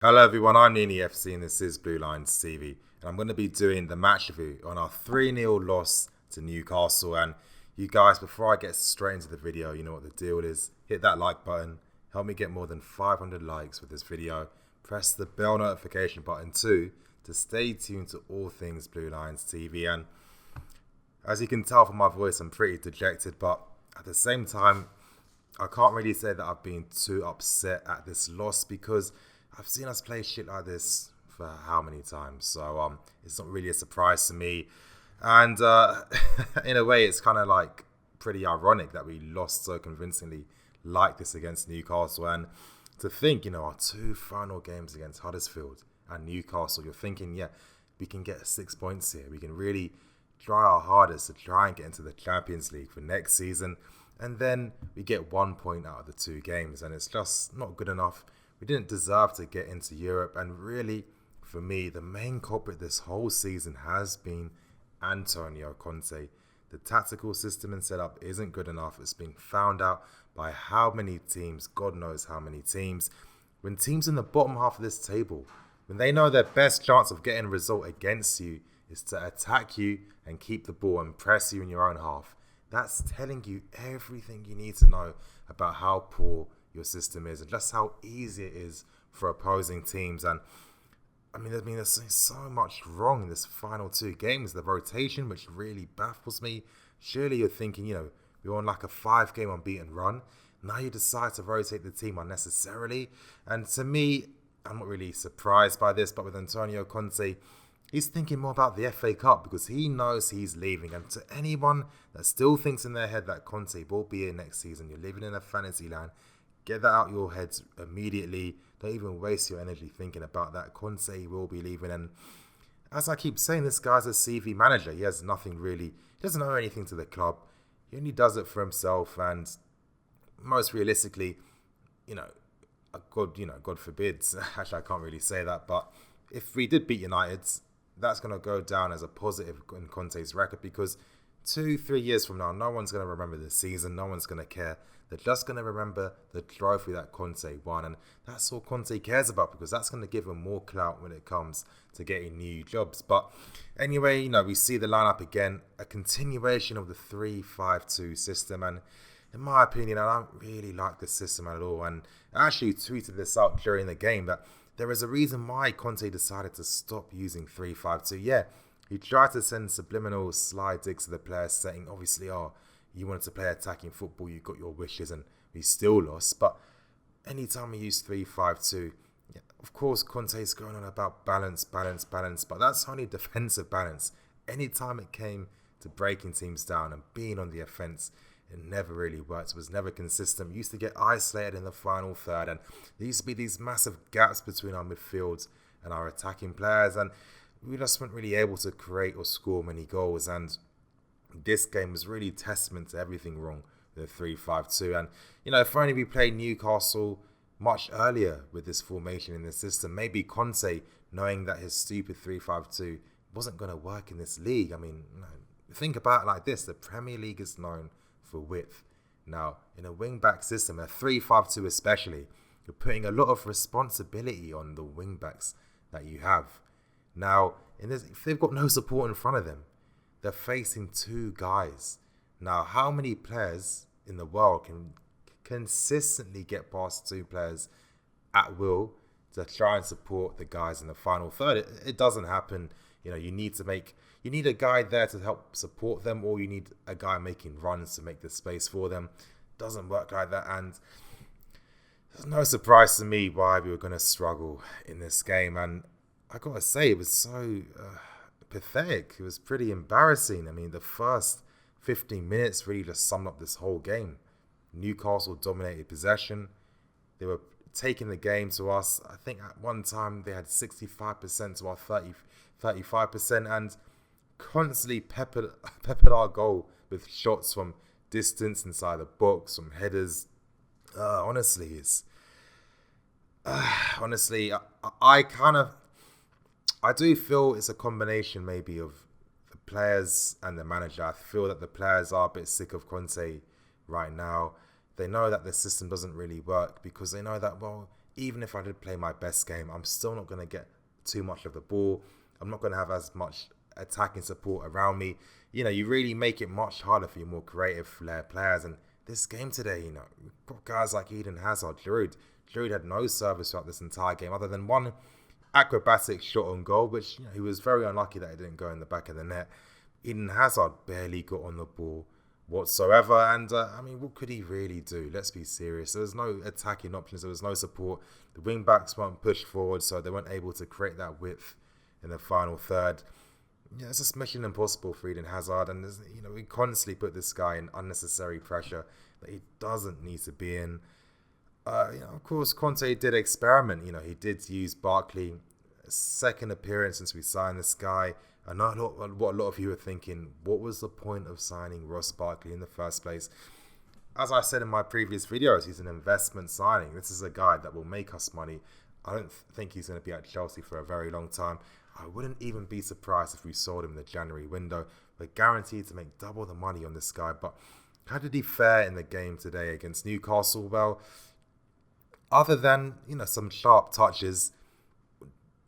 Hello everyone, I'm Nini FC and this is Blue Lines TV, and I'm going to be doing the match review on our 3-0 loss to Newcastle. And you guys, before I get straight into the video, you know what the deal is. Hit that like button, help me get more than 500 likes with this video. Press the bell notification button too to stay tuned to all things Blue Lines TV. And as you can tell from my voice, I'm pretty dejected, but at the same time, I can't really say that I've been too upset at this loss because I've seen us play shit like this for how many times. So it's not really a surprise to me. And in a way, it's kind of like pretty ironic that we lost so convincingly like this against Newcastle. And to think, our two final games against Huddersfield and Newcastle, you're thinking, yeah, we can get 6 points here. We can really try our hardest to try and get into the Champions League for next season. And then we get 1 point out of the two games. And it's just not good enough. We didn't deserve to get into Europe, and really, for me, the main culprit this whole season has been Antonio Conte. The tactical system and setup isn't good enough. It's been found out by how many teams, God knows how many teams. When teams in the bottom half of this table, when they know their best chance of getting a result against you is to attack you and keep the ball and press you in your own half, that's telling you everything you need to know about how poor your system is and just how easy it is for opposing teams. And there's so much wrong in this final two games. The rotation, which really baffles me. Surely you're thinking, we're on like a 5-game unbeaten run. Now you decide to rotate the team unnecessarily. And to me, I'm not really surprised by this, but with Antonio Conte, he's thinking more about the FA Cup because he knows he's leaving. And to anyone that still thinks in their head that Conte will be here next season, you're living in a fantasy land. Get that out your heads immediately. Don't even waste your energy thinking about that. Conte will be leaving. And as I keep saying, this guy's a CV manager. He has nothing really. He doesn't owe anything to the club. He only does it for himself. And most realistically, God forbid. Actually, I can't really say that. But if we did beat United, that's going to go down as a positive in Conte's record because 2-3 years from now, no one's going to remember the season. No one's going to care. They're just going to remember the trophy that Conte won. And that's all Conte cares about because that's going to give him more clout when it comes to getting new jobs. But anyway, we see the lineup again, a continuation of the 3-5-2 system. And in my opinion, I don't really like this system at all. And I actually tweeted this out during the game that there is a reason why Conte decided to stop using 3-5-2. Yeah, he tried to send subliminal slide digs to the players saying, obviously, you wanted to play attacking football, you got your wishes, and we still lost. But anytime we use 3-5-2, yeah, of course, Conte's going on about balance, but that's only defensive balance. Anytime it came to breaking teams down and being on the offence, it never really worked. It was never consistent. We used to get isolated in the final third, and there used to be these massive gaps between our midfields and our attacking players, and we just weren't really able to create or score many goals. And this game was really testament to everything wrong with the 3-5-2. And, if only we played Newcastle much earlier with this formation in the system, maybe Conte, knowing that his stupid 3-5-2 wasn't going to work in this league. Think about it like this. The Premier League is known for width. Now, in a wing-back system, a 3-5-2 especially, you're putting a lot of responsibility on the wing-backs that you have. Now, if they've got no support in front of them, they're facing two guys. Now, how many players in the world can consistently get past two players at will to try and support the guys in the final third? It doesn't happen. You need a guy there to help support them, or you need a guy making runs to make the space for them. Doesn't work like that. And there's no surprise to me why we were going to struggle in this game. And I got to say, it was so pathetic. It was pretty embarrassing. The first 15 minutes really just summed up this whole game. Newcastle dominated possession. They were taking the game to us. I think at one time they had 65% to our 35%, and constantly peppered our goal with shots from distance inside the box, from headers. Honestly, I do feel it's a combination maybe of the players and the manager. I feel that the players are a bit sick of Conte right now. They know that the system doesn't really work because they know that, well, even if I did play my best game, I'm still not going to get too much of the ball. I'm not going to have as much attacking support around me. You really make it much harder for your more creative flair players. And this game today, we've got guys like Eden Hazard, Giroud. Giroud had no service throughout this entire game other than one acrobatic shot on goal, which he was very unlucky that it didn't go in the back of the net. Eden Hazard barely got on the ball whatsoever, and what could he really do? Let's be serious. There was no attacking options, there was no support. The wing backs weren't pushed forward, so they weren't able to create that width in the final third. It's just mission impossible for Eden Hazard, and we constantly put this guy in unnecessary pressure that he doesn't need to be in. Of course, Conte did experiment. He did use Barkley, second appearance since we signed this guy. I know what a lot of you are thinking. What was the point of signing Ross Barkley in the first place? As I said in my previous videos, he's an investment signing. This is a guy that will make us money. I don't think he's going to be at Chelsea for a very long time. I wouldn't even be surprised if we sold him in the January window. We're guaranteed to make double the money on this guy. But how did he fare in the game today against Newcastle? Well, other than, some sharp touches,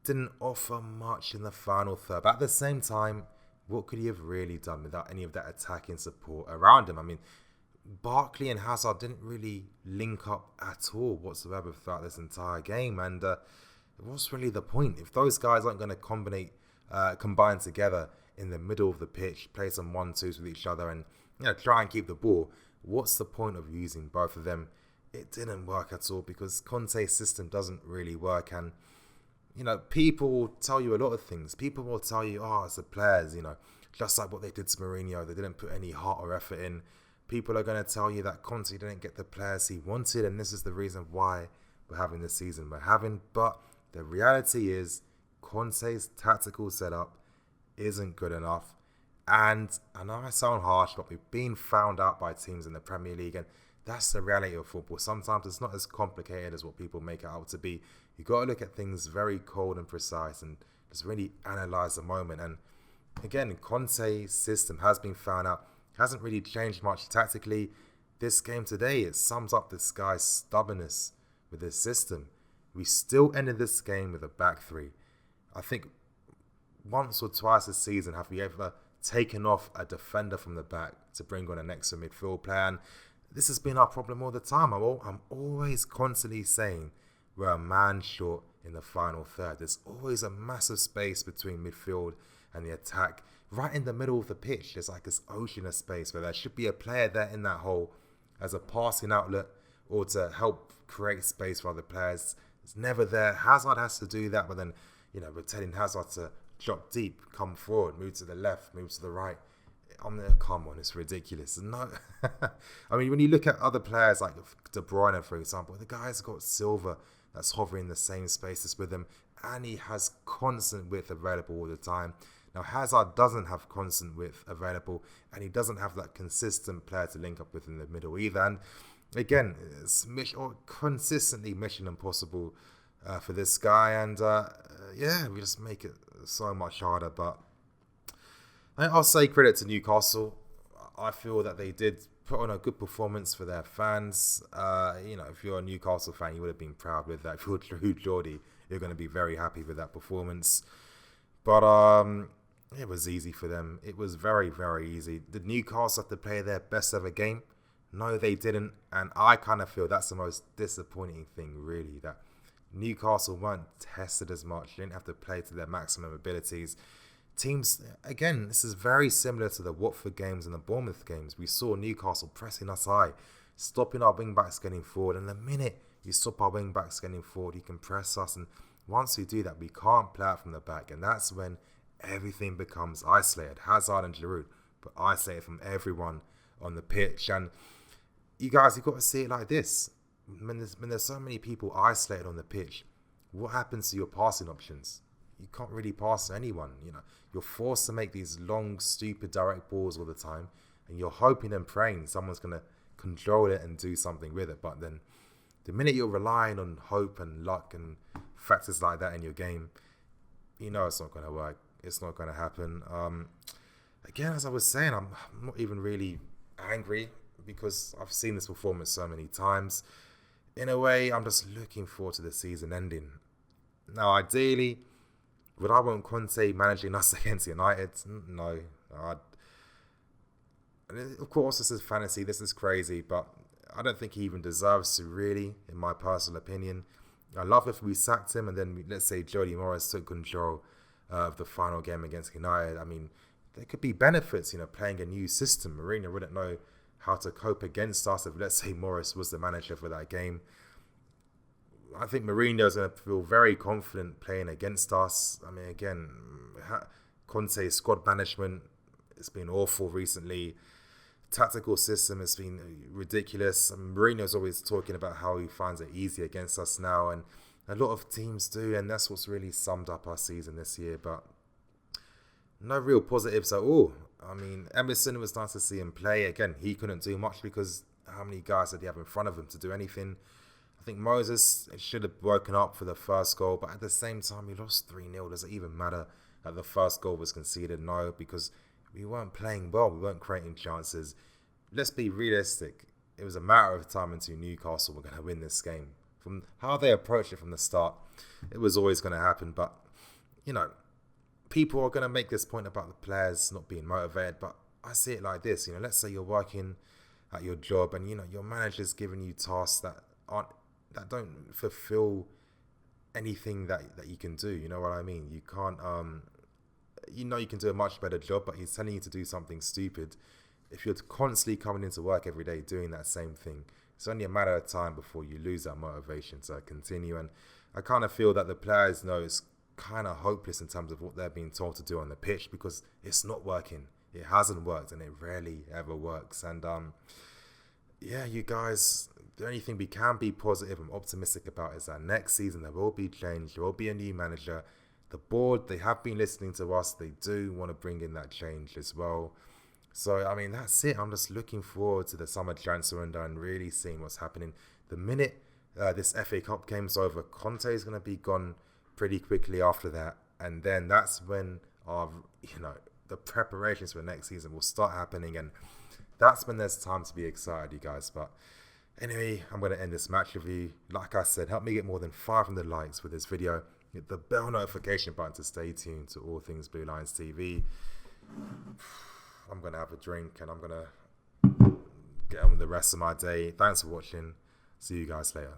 didn't offer much in the final third. But at the same time, what could he have really done without any of that attacking support around him? Barkley and Hazard didn't really link up at all whatsoever throughout this entire game. And what's really the point? If those guys aren't going to combine together in the middle of the pitch, play some 1-2s with each other and try and keep the ball, what's the point of using both of them? It didn't work at all because Conte's system doesn't really work. And people will tell you a lot of things. People will tell you, it's the players, just like what they did to Mourinho. They didn't put any heart or effort in. People are going to tell you that Conte didn't get the players he wanted, and this is the reason why we're having the season we're having. But the reality is Conte's tactical setup isn't good enough. And I know I sound harsh, but we've been found out by teams in the Premier League, and that's the reality of football. Sometimes it's not as complicated as what people make it out to be. You've got to look at things very cold and precise and just really analyse the moment. And again, Conte's system has been found out. Hasn't really changed much tactically. This game today, it sums up this guy's stubbornness with his system. We still ended this game with a back three. I think once or twice this season have we ever taken off a defender from the back to bring on an extra midfield player. And this has been our problem all the time. I'm always constantly saying we're a man short in the final third. There's always a massive space between midfield and the attack. Right in the middle of the pitch, there's like this ocean of space where there should be a player there in that hole as a passing outlet or to help create space for other players. It's never there. Hazard has to do that, but then, we're telling Hazard to drop deep, come forward, move to the left, move to the right. Come on, it's ridiculous. No, when you look at other players like De Bruyne, for example, the guy's got Silva that's hovering in the same spaces with him, and he has constant width available all the time. Now, Hazard doesn't have constant width available, and he doesn't have that consistent player to link up with in the middle either. And again, it's consistently mission impossible for this guy, and we just make it so much harder. But I'll say credit to Newcastle. I feel that they did put on a good performance for their fans. If you're a Newcastle fan, you would have been proud with that. If you're Drew Geordie, you're going to be very happy with that performance. But it was easy for them. It was very, very easy. Did Newcastle have to play their best ever game? No, they didn't. And I kind of feel that's the most disappointing thing, really, that Newcastle weren't tested as much. They didn't have to play to their maximum abilities. Teams, again, this is very similar to the Watford games and the Bournemouth games. We saw Newcastle pressing us high, stopping our wing-backs getting forward. And the minute you stop our wing-backs getting forward, you can press us. And once we do that, we can't play out from the back. And that's when everything becomes isolated. Hazard and Giroud, but isolated from everyone on the pitch. And you guys, you've got to see it like this. When there's so many people isolated on the pitch, what happens to your passing options? You can't really pass to anyone. You're forced to make these long, stupid, direct balls all the time, and you're hoping and praying someone's going to control it and do something with it. But then the minute you're relying on hope and luck and factors like that in your game, it's not going to work. It's not going to happen. Again, as I was saying, I'm not even really angry because I've seen this performance so many times. in a way, I'm just looking forward to the season ending. Now, ideally, would I want Conte managing us against United? No. Of course, this is fantasy, this is crazy, but I don't think he even deserves to, really, in my personal opinion. I love if we sacked him and then, let's say, Jody Morris took control of the final game against United. I mean, there could be benefits, playing a new system. Mourinho wouldn't know how to cope against us if, let's say, Morris was the manager for that game. I think Mourinho's going to feel very confident playing against us. I mean, again, Conte's squad management, it's been awful recently. Tactical system has been ridiculous. Mourinho's always talking about how he finds it easy against us now, and a lot of teams do, and that's what's really summed up our season this year. But no real positives at all. I mean, Emerson, was nice to see him play. Again, he couldn't do much because how many guys did he have in front of him to do anything? I think Moses should have woken up for the first goal, but at the same time, we lost 3-0. Does it even matter that the first goal was conceded? No, because we weren't playing well. We weren't creating chances. Let's be realistic. It was a matter of time until Newcastle were going to win this game. From how they approached it from the start, it was always going to happen. But, people are going to make this point about the players not being motivated. But I see it like this. Let's say you're working at your job and, your manager's giving you tasks that don't fulfill anything that you can do. You know what I mean? You can't... you can do a much better job, but he's telling you to do something stupid. If you're constantly coming into work every day doing that same thing, it's only a matter of time before you lose that motivation to continue. And I kind of feel that the players know it's kind of hopeless in terms of what they're being told to do on the pitch because it's not working. It hasn't worked, and it rarely ever works. And you guys, the only thing we can be positive and optimistic about is that next season there will be change. There will be a new manager. The board, they have been listening to us. They do want to bring in that change as well. So, I mean, that's it. I'm just looking forward to the summer transfer window and really seeing what's happening. The minute this FA Cup game's over, Conte is going to be gone pretty quickly after that. And then that's when the preparations for next season will start happening. And that's when there's time to be excited, you guys. But anyway, I'm going to end this match review. Like I said, help me get more than 500 likes with this video. Hit the bell notification button to stay tuned to all things Blue Lions TV. I'm going to have a drink and I'm going to get on with the rest of my day. Thanks for watching. See you guys later.